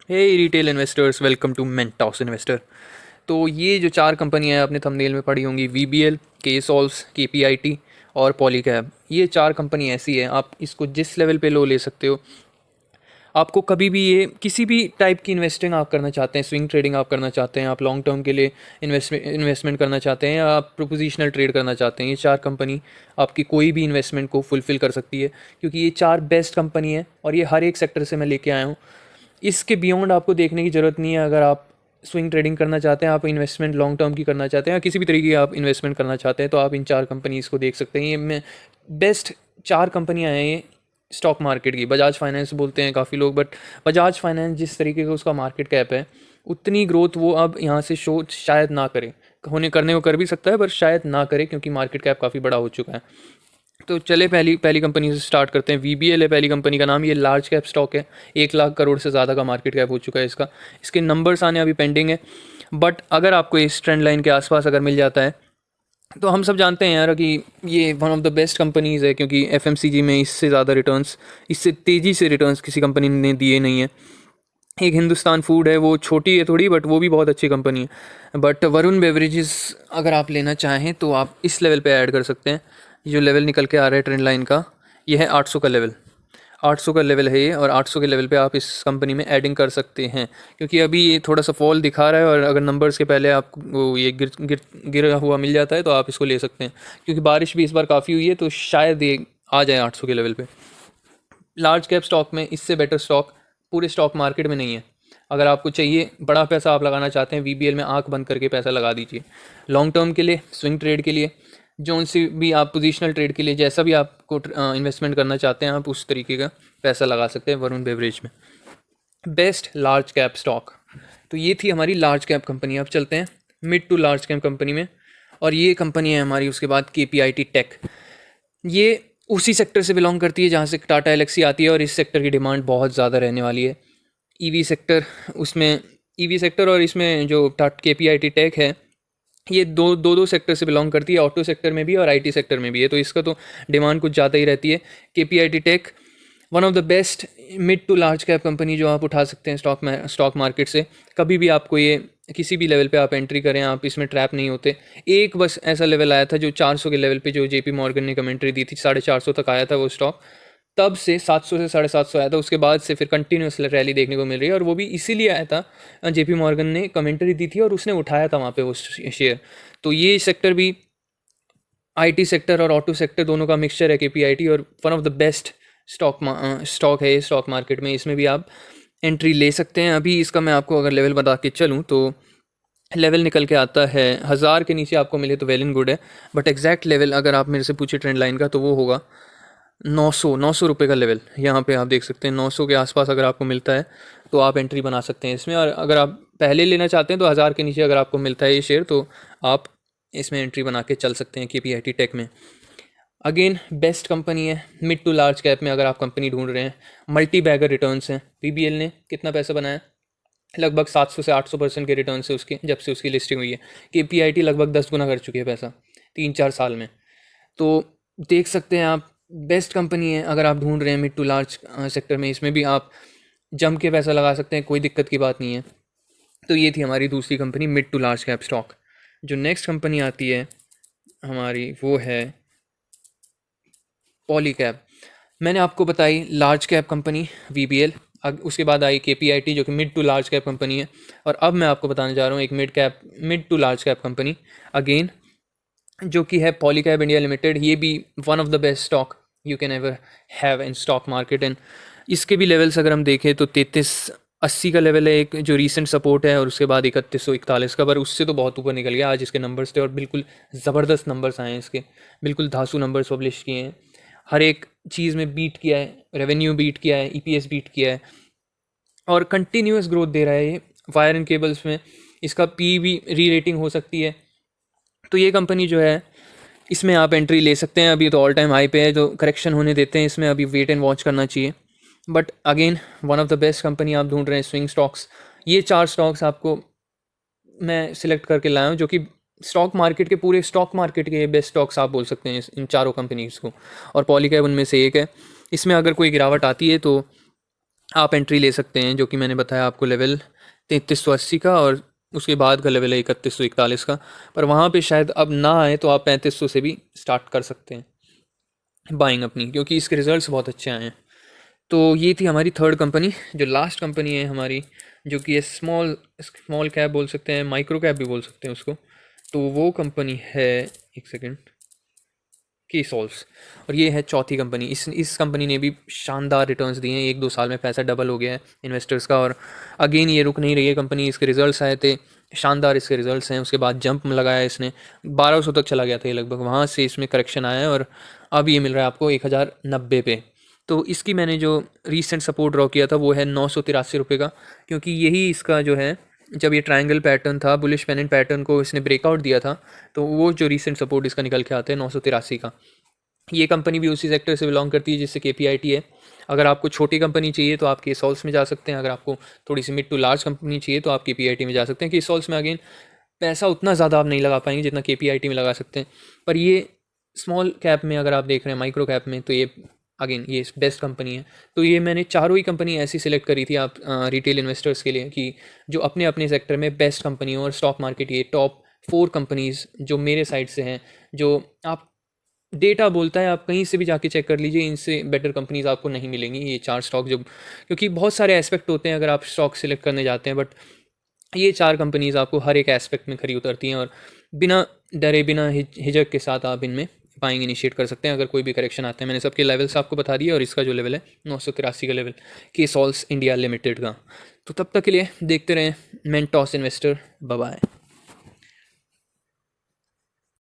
Hey retail investors, welcome to Mentos investor. तो ये जो चार कंपनियां हैं आपने थंबनेल में पढ़ी होंगी, वीबीएल, केसॉल्व्स, केपीआईटी और पॉलीकैब। ये चार कंपनी ऐसी है, आप इसको जिस लेवल पे लो ले सकते हो। आपको कभी भी ये किसी भी टाइप की इन्वेस्टिंग आप करना चाहते हैं, स्विंग ट्रेडिंग आप करना चाहते हैं, आप लॉन्ग टर्म के लिए इन्वेस्टमेंट करना चाहते हैं, या आप प्रोपोजिशनल ट्रेड करना चाहते हैं, ये चार कंपनी आपकी कोई भी इन्वेस्टमेंट को फुलफ़िल कर सकती है, क्योंकि ये चार बेस्ट कंपनी है और ये हर एक सेक्टर से मैं लेके आया हूँ। इसके बियॉन्ड आपको देखने की ज़रूरत नहीं है। अगर आप स्विंग ट्रेडिंग करना चाहते हैं, आप इन्वेस्टमेंट लॉन्ग टर्म की करना चाहते हैं, या किसी भी तरीके की आप इन्वेस्टमेंट करना चाहते हैं, तो आप इन चार कंपनीज़ को देख सकते हैं। ये मैं बेस्ट चार कंपनियां हैं ये स्टॉक मार्केट की। बजाज फाइनेंस बोलते हैं काफ़ी लोग, बट बजाज फाइनेंस जिस तरीके का उसका मार्केट कैप है, उतनी ग्रोथ वो अब यहाँ से शो शायद ना करे। होने करने को कर भी सकता है, पर शायद ना करे, क्योंकि मार्केट कैप काफ़ी बड़ा हो चुका है। तो चले पहली पहली कंपनी से स्टार्ट करते हैं। वीबीएल है पहली कंपनी का नाम। ये लार्ज कैप स्टॉक है, 1 लाख करोड़ से ज़्यादा का मार्केट कैप हो चुका है इसका। इसके नंबर्स आने अभी पेंडिंग है, बट अगर आपको इस ट्रेंड लाइन के आसपास अगर मिल जाता है, तो हम सब जानते हैं यार कि ये one of the best companies है, क्योंकि एफएमसीजी में इससे ज़्यादा रिटर्न्स, इससे तेज़ी से रिटर्न्स किसी कंपनी ने दिए नहीं है। एक हिंदुस्तान फूड है, वो छोटी है थोड़ी, बट वो भी बहुत अच्छी कंपनी है। बट वरुण बेवरेजेस अगर आप लेना चाहें तो आप इस लेवल पे ऐड कर सकते हैं। ये जो लेवल निकल के आ रहा है ट्रेंड लाइन का, ये है 800 का लेवल। 800 का लेवल है ये, और 800 के लेवल पे आप इस कंपनी में एडिंग कर सकते हैं, क्योंकि अभी ये थोड़ा सा फॉल दिखा रहा है, और अगर नंबर्स के पहले आपको ये गिरा हुआ मिल जाता है तो आप इसको ले सकते हैं, क्योंकि बारिश भी इस बार काफ़ी हुई है, तो शायद ये आ जाए 800 के लेवल पे। लार्ज कैप स्टॉक में इससे बेटर स्टॉक पूरे स्टॉक मार्केट में नहीं है। अगर आपको चाहिए बड़ा पैसा आप लगाना चाहते हैं, वीबीएल में आंख बंद करके पैसा लगा दीजिए। लॉन्ग टर्म के लिए, स्विंग ट्रेड के लिए, जो सी भी आप पोजिशनल ट्रेड के लिए, जैसा भी आपको इन्वेस्टमेंट करना चाहते हैं, आप उस तरीके का पैसा लगा सकते हैं वरुण बेवरेज में। बेस्ट लार्ज कैप स्टॉक, तो ये थी हमारी लार्ज कैप कंपनी। अब चलते हैं mid to large cap company में, और ये कंपनी है हमारी उसके बाद केपीआईटी टेक। ये उसी सेक्टर से बिलोंग करती है जहाँ से टाटा एलेक्सी आती है, और इस सेक्टर की डिमांड बहुत ज़्यादा रहने वाली है। ईवी सेक्टर, उसमें ईवी सेक्टर, और इसमें जो केपीआईटी टेक है, ये दो सेक्टर से बिलोंग करती है। ऑटो सेक्टर में भी और आईटी सेक्टर में भी है, तो इसका तो डिमांड कुछ ज़्यादा ही रहती है। KPIT tech one of the best mid to large cap company जो आप उठा सकते हैं स्टॉक मार्केट से। कभी भी आपको ये किसी भी लेवल पे आप एंट्री करें, आप इसमें ट्रैप नहीं होते। एक बस ऐसा लेवल आया था जो 400 के लेवल पे, जो जेपी मॉर्गन ने कमेंट्री दी थी, 450 तक आया था वो स्टॉक। तब से 700 से 750 आया था, उसके बाद से फिर कंटिन्यूस रैली देखने को मिल रही है, और वो भी इसीलिए आया था, जेपी मॉर्गन ने कमेंट्री दी थी और उसने उठाया था वहाँ पे वो शेयर। तो ये सेक्टर भी आईटी सेक्टर और ऑटो सेक्टर दोनों का मिक्सचर है केपीआईटी, और one of the best stock है स्टॉक मार्केट में। इसमें भी आप एंट्री ले सकते हैं। अभी इसका मैं आपको अगर लेवल बता के चलूँ तो लेवल निकल के आता है 1000 के नीचे आपको मिले तो वेल एंड गुड है, बट एग्जैक्ट लेवल अगर आप मेरे से पूछे ट्रेंड लाइन का, तो वो होगा 900 रुपये का लेवल। यहाँ पे आप देख सकते हैं 900 के आसपास अगर आपको मिलता है तो आप एंट्री बना सकते हैं इसमें। और अगर आप पहले लेना चाहते हैं तो 1000 के नीचे अगर आपको मिलता है ये शेयर, तो आप इसमें एंट्री बना के चल सकते हैं केपीआईटी टेक में। अगेन बेस्ट कंपनी है मिड टू लार्ज कैप में। अगर आप कंपनी ढूंढ रहे हैं, मल्टी बैगर रिटर्न्स हैं। वीबीएल ने कितना पैसा बनाया, लगभग 700 से 800% के रिटर्न से उसके, जब से उसकी लिस्टिंग हुई है। केपीआईटी लगभग 10 गुना कर चुकी है पैसा 3-4 साल में। तो देख सकते हैं आप, बेस्ट कंपनी है अगर आप ढूंढ रहे हैं मिड टू लार्ज सेक्टर में। इसमें भी आप जम के पैसा लगा सकते हैं, कोई दिक्कत की बात नहीं है। तो ये थी हमारी दूसरी company mid to large cap stock. जो नेक्स्ट कंपनी आती है हमारी, वो है पॉलीकैब। मैंने आपको बताई लार्ज कैप कंपनी वीबीएल, उसके बाद आई केपीआईटी जो कि mid to large cap company है, और अब मैं आपको बताने जा रहा हूँ एक mid to large cap company again, जो कि है पॉलीकैब इंडिया लिमिटेड। ये भी one of the best stock you can ever have in stock market. And इसके भी लेवल्स अगर हम देखें तो 3380 का लेवल है एक, जो रीसेंट सपोर्ट है, और उसके बाद 3141 का, पर उससे तो बहुत ऊपर निकल गया। आज इसके नंबर्स थे और बिल्कुल ज़बरदस्त नंबर्स आए हैं इसके, बिल्कुल धांसू नंबर्स पब्लिश किए हैं। हर एक चीज़ में बीट किया है, रेवेन्यू बीट किया है, ईपीएस बीट किया है, और कंटिन्यूस ग्रोथ दे रहा है ये। वायर एंड केबल्स में इसका पी भी री रेटिंग हो सकती है। तो ये कंपनी जो है, इसमें आप एंट्री ले सकते हैं। अभी तो ऑल टाइम हाई पे है, जो करेक्शन होने देते हैं इसमें, अभी वेट एंड वॉच करना चाहिए। But again one of the best company आप ढूंढ रहे हैं स्विंग स्टॉक्स। ये 4 स्टॉक्स आपको मैं सिलेक्ट करके लाया हूँ, जो कि पूरे स्टॉक मार्केट के बेस्ट स्टॉक्स आप बोल सकते हैं इन चारों कंपनीज़ को, और पॉलीकैब उनमें से एक है। इसमें अगर कोई गिरावट आती है तो आप एंट्री ले सकते हैं, जो कि मैंने बताया आपको लेवल 3380 का, और उसके बाद का लेवल है 3141 का। पर वहाँ पे शायद अब ना आए, तो आप 3500 से भी स्टार्ट कर सकते हैं बाइंग अपनी, क्योंकि इसके रिजल्ट्स बहुत अच्छे आए हैं। तो ये थी हमारी थर्ड कंपनी। जो लास्ट कंपनी है हमारी, जो कि है स्मॉल स्मॉल कैप बोल सकते हैं, माइक्रो कैप भी बोल सकते हैं उसको, तो वो कंपनी है, एक सेकेंड, की सॉल्व्स। और ये है चौथी कंपनी। इस कंपनी ने भी शानदार रिटर्न्स दिए हैं, 1-2 साल में पैसा डबल हो गया है इन्वेस्टर्स का। और अगेन ये रुक नहीं रही है कंपनी, इसके रिजल्ट्स आए थे शानदार, इसके रिजल्ट्स हैं। उसके बाद जंप लगाया इसने, 1200 तक चला गया था ये लगभग, वहाँ से इसमें करेक्शन आया है, और अब ये मिल रहा है आपको 1090 पे। तो इसकी मैंने जो रीसेंट सपोर्ट ड्रॉ किया था वो है 983 रुपये का, क्योंकि यही इसका जो है, जब ये ट्रायंगल पैटर्न था, बुलिश पेनेंट पैटर्न को इसने ब्रेकआउट दिया था, तो वो जो रीसेंट सपोर्ट इसका निकल के आता है 983 का। ये कंपनी भी उसी सेक्टर से बिलोंग करती है जिससे KPIT है। अगर आपको छोटी कंपनी चाहिए तो आप केसॉल्स में जा सकते हैं, अगर आपको थोड़ी सी मिड टू लार्ज कंपनी चाहिए तो आप KPIT में जा सकते हैं। केसॉल्स में अगेन पैसा उतना ज़्यादा आप नहीं लगा पाएंगे जितना KPIT में लगा सकते हैं। पर ये स्मॉल कैप में अगर आप देख रहे हैं, माइक्रो कैप में, तो ये अगेन ये बेस्ट कंपनी है। तो ये मैंने चारों ही कंपनी ऐसी सिलेक्ट करी थी आप रिटेल इन्वेस्टर्स के लिए, कि जो अपने अपने सेक्टर में बेस्ट कंपनी हो। और स्टॉक मार्केट ये टॉप 4 कंपनीज़ जो मेरे साइड से हैं, जो आप डेटा बोलता है, आप कहीं से भी जाके चेक कर लीजिए, इनसे बेटर कंपनीज आपको नहीं मिलेंगी ये 4 स्टॉक। जो क्योंकि बहुत सारे एस्पेक्ट होते हैं अगर आप स्टॉक सिलेक्ट करने जाते हैं, बट ये 4 कंपनीज आपको हर एक एस्पेक्ट में खरी उतरती हैं, और बिना डरे, बिना हिचक के साथ आप इनमें बाइंग इनिशिएट कर सकते हैं अगर कोई भी करेक्शन आता है। मैंने सबके लेवल्स आपको बता दिए, और इसका जो लेवल है 983 का लेवल, केसॉल्स इंडिया लिमिटेड का। तो तब तक के लिए देखते रहें मेंटॉस इन्वेस्टर। Bye bye.